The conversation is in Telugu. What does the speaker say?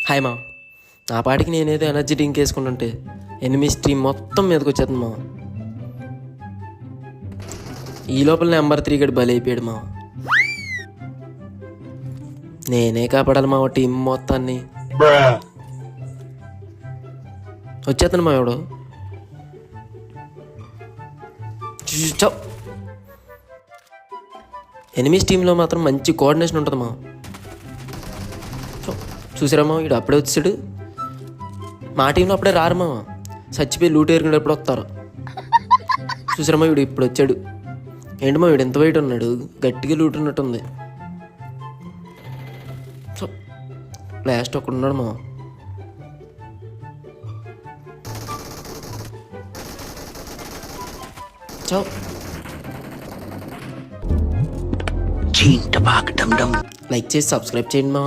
హాయ్ మా, నా పాటికి నేనేదో ఎనర్జీ డ్రింక్ వేసుకుంటుంటే ఎనిమిస్ టీం మొత్తం మీదకి వచ్చేస్తుంది మా. ఈ లోపల నెంబర్ 3 గడి బలైపోయాడు మా. నేనే కాపాడాలి మా టీం మొత్తాన్ని. వచ్చేస్తాను మా ఎవడు. ఎనిమిస్ టీంలో మాత్రం మంచి కోఆర్డినేషన్ ఉంటుంది మా. చూసారమ్మా, వీడు అప్పుడే వచ్చాడు. మా టీంలో అప్పుడే రారమ్మా, చచ్చిపోయి లూట్ ఏరుకుని ఎప్పుడు వస్తారు. చూసారమ్మా, వీడు ఇప్పుడు వచ్చాడు. ఏంటమ్మా వీడు ఎంత వెయిట్ ఉన్నాడు, గట్టిగా లూట్ ఉన్నట్టుంది. లాస్ట్ ఒకడు ఉన్నాడు మా. లైక్ చేసి సబ్స్క్రైబ్ చేయండి మా.